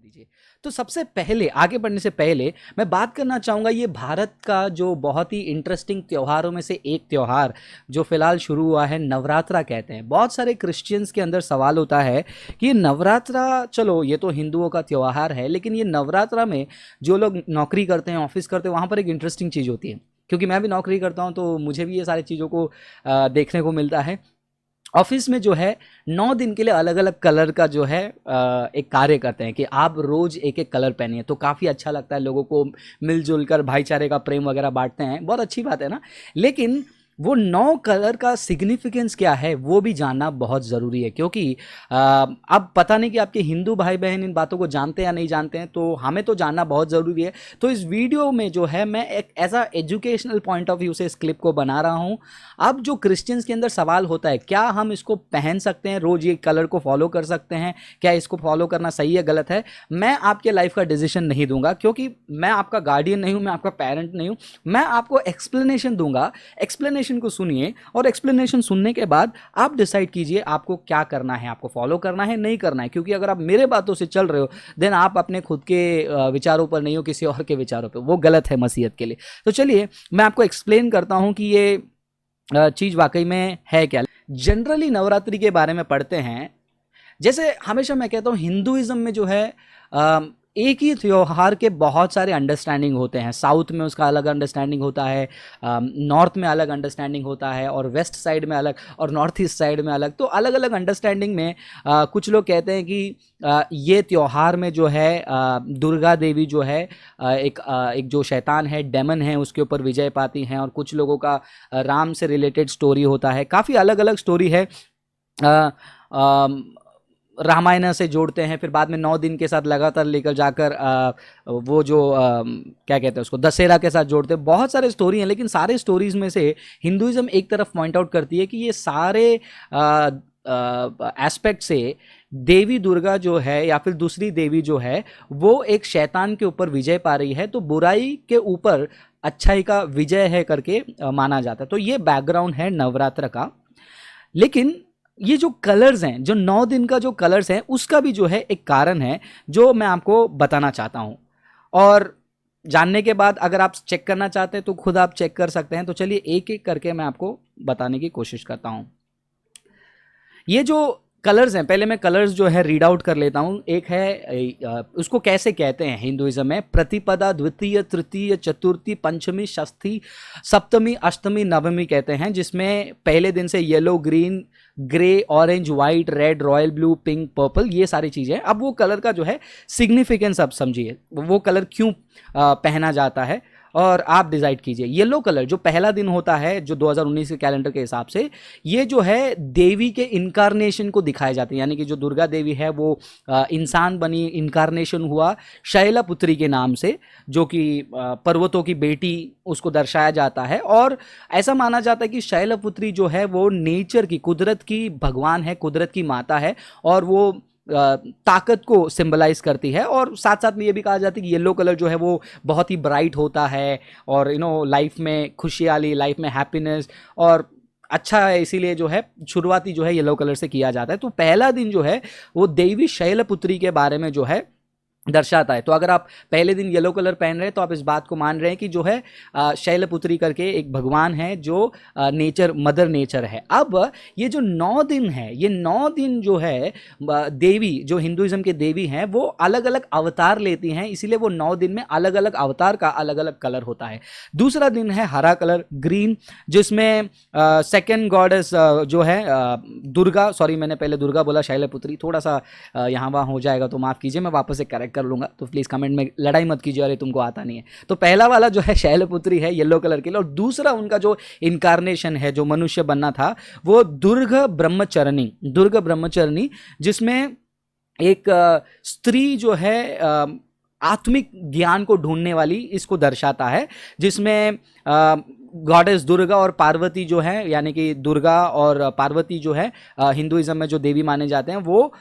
दीजिए। तो सबसे पहले आगे बढ़ने से पहले मैं बात करना चाहूँगा ये भारत का जो बहुत ही इंटरेस्टिंग त्योहारों में से एक त्योहार जो फिलहाल शुरू हुआ है, नवरात्रा कहते हैं। बहुत सारे क्रिश्चियंस के अंदर सवाल होता है कि ये नवरात्रा, चलो ये तो हिंदुओं का त्योहार है, लेकिन ये नवरात्रा में जो लोग नौकरी करते हैं, ऑफिस करते हैं, वहाँ पर एक इंटरेस्टिंग चीज़ होती है। क्योंकि मैं भी नौकरी करता हूँ तो मुझे भी ये सारी चीज़ों को देखने को मिलता है। ऑफिस में जो है 9 दिन के लिए अलग अलग कलर का जो है एक कार्य करते हैं कि आप रोज एक एक कलर पहनिए, तो काफ़ी अच्छा लगता है। लोगों को मिलजुल कर भाईचारे का प्रेम वगैरह बांटते हैं, बहुत अच्छी बात है ना। लेकिन वो 9 कलर का सिग्निफिकेंस क्या है वो भी जानना बहुत ज़रूरी है, क्योंकि अब पता नहीं कि आपके हिंदू भाई बहन इन बातों को जानते हैं या नहीं जानते हैं, तो हमें तो जानना बहुत ज़रूरी है। तो इस वीडियो में जो है मैं एक ऐसा एजुकेशनल पॉइंट ऑफ व्यू से इस क्लिप को बना रहा हूँ। अब जो क्रिश्चियंस के अंदर सवाल होता है, क्या हम इसको पहन सकते हैं, रोज़ ये कलर को फॉलो कर सकते हैं, क्या इसको फॉलो करना सही है गलत है, मैं आपके लाइफ का डिसीजन नहीं दूंगा, क्योंकि मैं आपका गार्डियन नहीं हूँ, मैं आपका पेरेंट नहीं हूँ। मैं आपको एक्सप्लेनेशन दूंगा, एक्सप्लेनेशन को सुनिए और एक्सप्लेनेशन सुनने के बाद आप डिसाइड कीजिए आपको क्या करना है, आपको फॉलो करना है नहीं करना है। क्योंकि अगर आप मेरे बातों से चल रहे हो देन आप अपने खुद के विचारों पर नहीं हो, किसी और के विचारों पर, वो गलत है मसीहत के लिए। तो चलिए मैं आपको एक्सप्लेन करता हूं कि ये चीज़ वाकई में है क्या। जनरली नवरात्रि के बारे में पढ़ते हैं, जैसे हमेशा मैं कहता हूँ हिंदुइज्म में जो है एक ही त्योहार के बहुत सारे अंडरस्टैंडिंग होते हैं। साउथ में उसका अलग अंडरस्टैंडिंग होता है, नॉर्थ में अलग अंडरस्टैंडिंग होता है, और वेस्ट साइड में अलग, और नॉर्थ ईस्ट साइड में अलग। तो अलग अलग अंडरस्टैंडिंग में कुछ लोग कहते हैं कि ये त्योहार में जो है दुर्गा देवी जो है एक जो शैतान है, डेमन है, उसके ऊपर विजय पाती हैं। और कुछ लोगों का राम से रिलेटेड स्टोरी होता है, काफ़ी अलग अलग स्टोरी है। रामायण से जोड़ते हैं, फिर बाद में 9 दिन के साथ लगातार लेकर जाकर वो जो क्या कहते हैं उसको, दशहरा के साथ जोड़ते हैं। बहुत सारे स्टोरी हैं, लेकिन सारे स्टोरीज में से हिंदुइज्म एक तरफ पॉइंट आउट करती है कि ये सारे एस्पेक्ट से देवी दुर्गा जो है या फिर दूसरी देवी जो है वो एक शैतान के ऊपर विजय पा रही है, तो बुराई के ऊपर अच्छाई का विजय है करके माना जाता है। तो ये बैकग्राउंड है नवरात्र का। लेकिन ये जो कलर्स हैं, जो 9 दिन का जो कलर्स हैं, उसका भी जो है एक कारण है जो मैं आपको बताना चाहता हूं। और जानने के बाद अगर आप चेक करना चाहते हैं तो खुद आप चेक कर सकते हैं। तो चलिए एक एक करके मैं आपको बताने की कोशिश करता हूं। ये जो कलर्स हैं, पहले मैं कलर्स जो है रीड आउट कर लेता हूं। एक है उसको कैसे कहते हैं हिंदुइज्म में, प्रतिपदा, द्वितीय, तृतीय, चतुर्थी, पंचमी, षष्ठी, सप्तमी, अष्टमी, नवमी कहते हैं, जिसमें पहले दिन से yellow, green, grey, orange, white, red, royal blue, pink, purple, ये सारी चीज़ें। अब वो कलर का जो है सिग्निफिकेंस आप समझिए, वो कलर क्यों पहना जाता है और आप डिसाइड कीजिए। येलो कलर जो पहला दिन होता है, जो 2019 के कैलेंडर के हिसाब से, ये जो है देवी के इनकारनेशन को दिखाए जाते हैं। यानी कि जो दुर्गा देवी है वो इंसान बनी, इनकारनेशन हुआ शैलपुत्री के नाम से, जो कि पर्वतों की बेटी, उसको दर्शाया जाता है। और ऐसा माना जाता है कि शैलपुत्री जो है वो नेचर की, कुदरत की भगवान है, कुदरत की माता है, और वो ताकत को सिंबलाइज करती है। और साथ साथ में ये भी कहा जाता है कि येलो कलर जो है वो बहुत ही ब्राइट होता है, और लाइफ में खुशहाली, लाइफ में हैप्पीनेस और अच्छा है, इसीलिए जो है शुरुआती जो है येलो कलर से किया जाता है। तो पहला दिन जो है वो देवी शैलपुत्री के बारे में जो है दर्शाता है। तो अगर आप पहले दिन येलो कलर पहन रहे हैं तो आप इस बात को मान रहे हैं कि जो है शैलपुत्री करके एक भगवान है जो नेचर, मदर नेचर है। अब ये जो 9 दिन है, ये 9 दिन जो है देवी, जो हिंदुइज्म के देवी हैं, वो अलग अलग अवतार लेती हैं, इसीलिए वो 9 दिन में अलग अलग अवतार का अलग अलग कलर होता है। दूसरा दिन है हरा कलर, ग्रीन, जिसमें सेकेंड गॉडेस जो है दुर्गा, सॉरी मैंने पहले दुर्गा बोला, शैलपुत्री, थोड़ा सा यहाँ वहाँ हो जाएगा तो माफ़ कीजिए, मैं वापस से करेक्ट कर लूँगा। तो प्लीज़ कमेंट में लड़ाई मत कीजिए, अरे तुमको आता नहीं है। तो पहला वाला जो है शैलपुत्री है येलो कलर के लिए, और दूसरा उनका जो इनकारनेशन है, जो मनुष्य बनना था, वो दुर्गा ब्रह्मचरणी, जिसमें एक स्त्री जो है आत्मिक ज्ञान को ढूंढने वाली, इसको दर्शाता है, जिसमें गॉडेस दुर्गा और पार्वती जो है, यानी कि दुर्गा और पार्वती जो है हिंदुइज्म में जो देवी माने जाते हैं, वो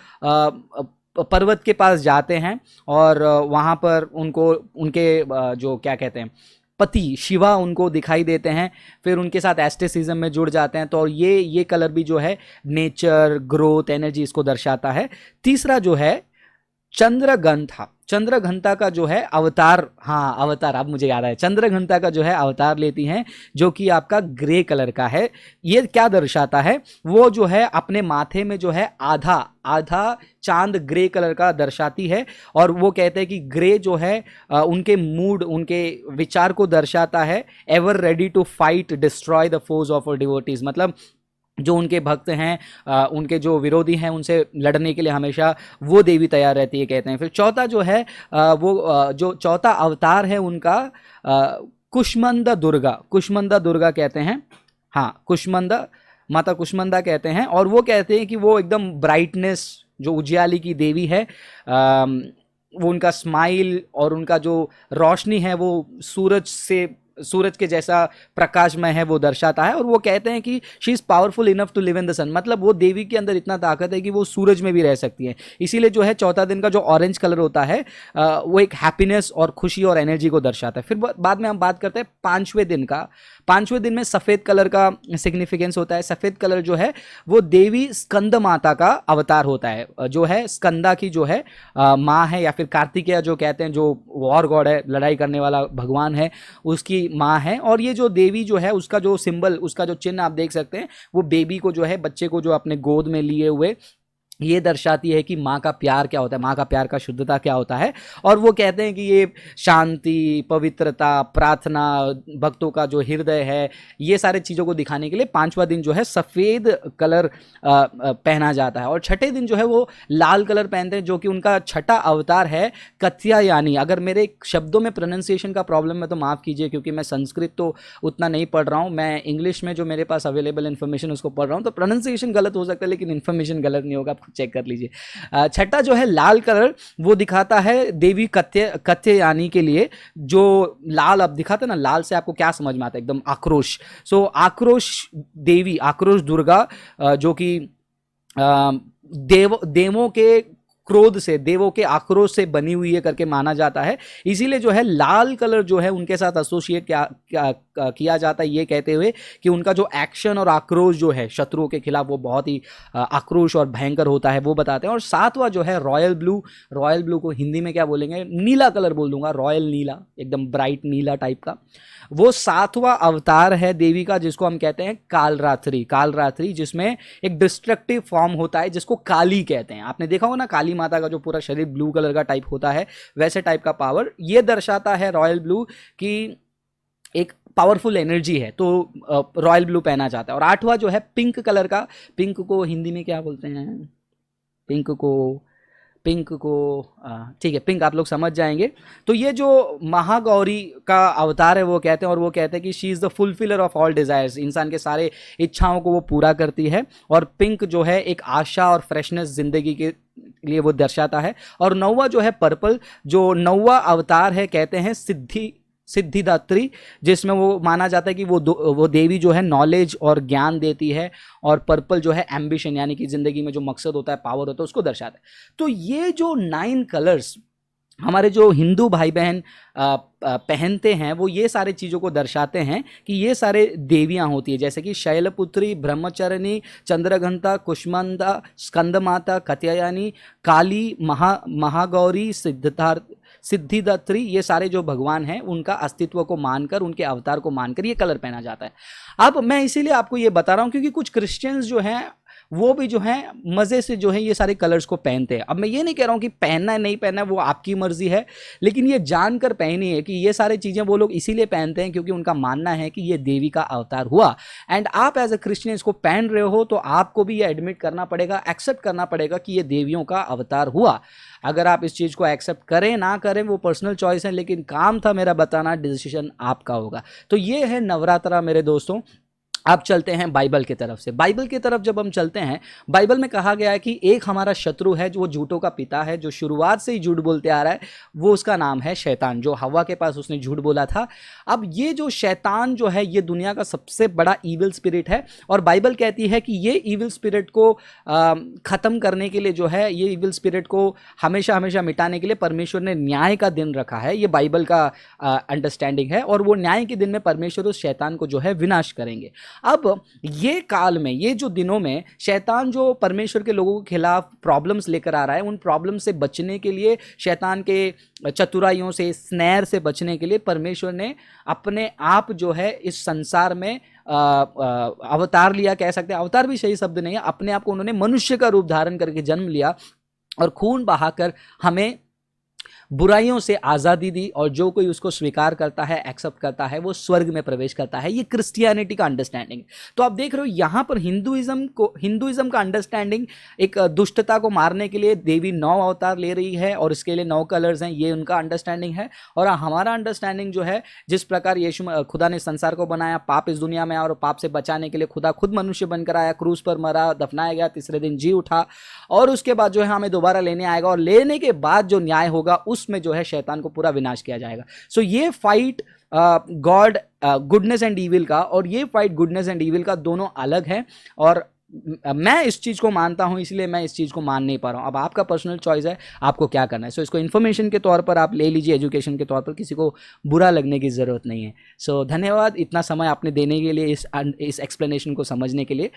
पर्वत के पास जाते हैं और वहाँ पर उनको उनके जो क्या कहते हैं पति शिवा उनको दिखाई देते हैं, फिर उनके साथ एस्टेसिज्म में जुड़ जाते हैं। तो ये कलर भी जो है नेचर, ग्रोथ, एनर्जी, इसको दर्शाता है। तीसरा जो है चंद्रघंटा, चंद्रघंटा का जो है अवतार, हाँ अवतार, अब मुझे याद आया, चंद्रघंटा का जो है अवतार लेती हैं, जो कि आपका ग्रे कलर का है। ये क्या दर्शाता है, वो जो है अपने माथे में जो है आधा आधा चांद ग्रे कलर का दर्शाती है। और वो कहते हैं कि ग्रे जो है उनके मूड, उनके विचार को दर्शाता है। Ever ready to fight destroy the force of devotees, मतलब जो उनके भक्त हैं, उनके जो विरोधी हैं, उनसे लड़ने के लिए हमेशा वो देवी तैयार रहती है, कहते हैं। फिर चौथा जो है जो चौथा अवतार है उनका कुष्मंदा दुर्गा, कुष्मंदा दुर्गा कहते हैं, हाँ कुष्मंदा, माता कुष्मंदा कहते हैं। और वो कहते हैं कि वो एकदम ब्राइटनेस, जो उजियाली की देवी है। वो उनका स्माइल और उनका जो रोशनी है वो सूरज के जैसा प्रकाशमय है, वो दर्शाता है। और वो कहते हैं कि she is powerful enough to live in the sun, मतलब वो देवी के अंदर इतना ताकत है कि वो सूरज में भी रह सकती है। इसीलिए जो है चौथा दिन का जो ऑरेंज कलर होता है वो एक हैप्पीनेस और खुशी और एनर्जी को दर्शाता है। फिर बाद में हम बात करते हैं पांचवें दिन का। पांचवें दिन में सफ़ेद कलर का सिग्निफिकेंस होता है। सफ़ेद कलर जो है वो देवी स्कंद माता का अवतार होता है, जो है स्कंदा की जो है माँ है, या फिर कार्तिकेय जो कहते हैं, जो वॉर गॉड है, लड़ाई करने वाला भगवान है, उसकी माँ है। और ये जो देवी जो है उसका जो सिंबल, उसका जो चिन्ह आप देख सकते हैं, वो बेबी को जो है, बच्चे को जो अपने गोद में लिए हुए, ये दर्शाती है कि माँ का प्यार क्या होता है, माँ का प्यार का शुद्धता क्या होता है। और वो कहते हैं कि ये शांति, पवित्रता, प्रार्थना, भक्तों का जो हृदय है, ये सारे चीज़ों को दिखाने के लिए पांचवा दिन जो है सफ़ेद कलर पहना जाता है। और छठे दिन जो है वो लाल कलर पहनते हैं, जो कि उनका छठा अवतार है कात्यायनी। अगर मेरे शब्दों में प्रोनाउंसिएशन का प्रॉब्लम है तो माफ़ कीजिए, क्योंकि मैं संस्कृत तो उतना नहीं पढ़ रहा हूँ, मैं इंग्लिश में जो मेरे पास अवेलेबल इन्फॉर्मेशन उसको पढ़ रहा हूँ, तो प्रोनाउंसिएशन गलत हो सकता है, लेकिन इन्फॉर्मेशन गलत नहीं होगा, चेक कर लीजिए। छठा जो है लाल कलर, वो दिखाता है देवी कात्यायनी के लिए। जो लाल अब दिखाते ना, लाल से आपको क्या समझ में आता है, एकदम आक्रोश। सो आक्रोश देवी, आक्रोश दुर्गा, जो कि देवों के क्रोध से, देवों के आक्रोश से बनी हुई है करके माना जाता है। इसीलिए जो है लाल कलर जो है उनके साथ एसोसिएट किया जाता है, ये कहते हुए कि उनका जो एक्शन और आक्रोश जो है शत्रुओं के खिलाफ, वो बहुत ही आक्रोश और भयंकर होता है, वो बताते हैं। और सातवां जो है रॉयल ब्लू, रॉयल ब्लू को हिंदी में क्या बोलेंगे, नीला कलर बोल दूंगा, रॉयल नीला, एकदम ब्राइट नीला टाइप का। वो सातवां अवतार है देवी का, जिसको हम कहते हैं कालरात्रि, कालरात्रि, जिसमें एक डिस्ट्रक्टिव फॉर्म होता है, जिसको काली कहते हैं। आपने देखा होगा ना, काली माता का जो पूरा शरीर ब्लू कलर का टाइप होता है, वैसे टाइप का पावर ये दर्शाता है रॉयल ब्लू की एक पावरफुल एनर्जी है, तो रॉयल ब्लू पहना जाता है। और आठवां जो है पिंक कलर का, पिंक को हिंदी में क्या बोलते हैं, पिंक को ठीक है, पिंक आप लोग समझ जाएंगे। तो ये जो महागौरी का अवतार है वो कहते हैं, और वो कहते हैं कि she is the fulfiller of all desires, इंसान के सारे इच्छाओं को वो पूरा करती है। और पिंक जो है एक आशा और फ्रेशनेस जिंदगी के लिए वो दर्शाता है। और नौवां जो है पर्पल, जो नौवां अवतार है, कहते हैं सिद्धिदात्री, जिसमें वो माना जाता है कि वो देवी जो है नॉलेज और ज्ञान देती है। और पर्पल जो है एम्बिशन, यानी कि जिंदगी में जो मकसद होता है, पावर होता है, उसको दर्शाता है। तो ये जो 9 कलर्स हमारे जो हिंदू भाई बहन पहनते हैं, वो ये सारे चीज़ों को दर्शाते हैं कि ये सारे देवियाँ होती है, जैसे कि शैलपुत्री, ब्रह्मचरणी, चंद्रघंटा, कुष्मंदा, स्कंदमाता, कात्यायनी, काली, महागौरी, सिद्धिदात्री, ये सारे जो भगवान हैं उनका अस्तित्व को मानकर, उनके अवतार को मानकर ये कलर पहना जाता है। अब मैं इसीलिए आपको ये बता रहा हूँ क्योंकि कुछ क्रिश्चियंस जो हैं वो भी जो है मज़े से जो है ये सारे कलर्स को पहनते हैं। अब मैं ये नहीं कह रहा हूँ कि पहनना है नहीं पहनना है, वो आपकी मर्जी है, लेकिन ये जानकर पहनी है कि ये सारी चीज़ें वो लोग इसीलिए पहनते हैं क्योंकि उनका मानना है कि ये देवी का अवतार हुआ। एंड आप एज ए क्रिश्चियन इसको पहन रहे हो तो आपको भी ये एडमिट करना पड़ेगा, एक्सेप्ट करना पड़ेगा कि ये देवियों का अवतार हुआ। अगर आप इस चीज़ को एक्सेप्ट करें ना करें वो पर्सनल चॉइस है, लेकिन काम था मेरा बताना, डिसीजन आपका होगा। तो ये है नवरात्रा मेरे दोस्तों। अब चलते हैं बाइबल की तरफ से। बाइबल की तरफ जब हम चलते हैं, बाइबल में कहा गया है कि एक हमारा शत्रु है जो झूठों का पिता है, जो शुरुआत से ही झूठ बोलते आ रहा है, वो उसका नाम है शैतान, जो हवा के पास उसने झूठ बोला था। अब ये जो शैतान जो है ये दुनिया का सबसे बड़ा ईविल स्पिरिट है, और बाइबल कहती है कि ये ईविल स्पिरिट को ख़त्म करने के लिए जो है, ये ईविल स्पिरिट को हमेशा हमेशा मिटाने के लिए परमेश्वर ने न्याय का दिन रखा है। ये बाइबल का अंडरस्टैंडिंग है, और वो न्याय के दिन में परमेश्वर उस शैतान को जो है विनाश करेंगे। अब ये काल में, ये जो दिनों में शैतान जो परमेश्वर के लोगों के खिलाफ प्रॉब्लम्स लेकर आ रहा है, उन प्रॉब्लम से बचने के लिए, शैतान के चतुराइयों से, स्नैर से बचने के लिए परमेश्वर ने अपने आप जो है इस संसार में अवतार लिया, कह सकते हैं। अवतार भी सही शब्द नहीं है, अपने आप को उन्होंने मनुष्य का रूप धारण करके जन्म लिया और खून बहाकर हमें बुराइयों से आज़ादी दी, और जो कोई उसको स्वीकार करता है, एक्सेप्ट करता है, वो स्वर्ग में प्रवेश करता है। ये क्रिश्चियनिटी का अंडरस्टैंडिंग। तो आप देख रहे हो यहाँ पर हिंदुइज्म का अंडरस्टैंडिंग एक दुष्टता को मारने के लिए देवी 9 अवतार ले रही है और इसके लिए 9 कलर्स हैं, ये उनका अंडरस्टैंडिंग है। और हमारा अंडरस्टैंडिंग जो है, जिस प्रकार यीशु खुदा ने संसार को बनाया, पाप इस दुनिया में आया और पाप से बचाने के लिए खुदा खुद मनुष्य बनकर आया, क्रूस पर मरा, दफनाया गया, तीसरे दिन जी उठा, और उसके बाद जो है हमें दोबारा लेने आएगा, और लेने के बाद जो न्याय होगा उसमें जो है शैतान को पूरा विनाश किया जाएगा। सो ये fight God goodness and evil का, और ये फाइट गुडनेस एंड ईविल का दोनों अलग है। और मैं इस चीज़ को मानता हूं, इसलिए मैं इस चीज़ को मान नहीं पा रहा हूं। अब आपका पर्सनल चॉइस है, आपको क्या करना है। सो इसको इन्फॉर्मेशन के तौर पर आप ले लीजिए, एजुकेशन के तौर पर, किसी को बुरा लगने की ज़रूरत नहीं है। सो धन्यवाद इतना समय आपने देने के लिए, इस एक्सप्लेनेशन को समझने के लिए।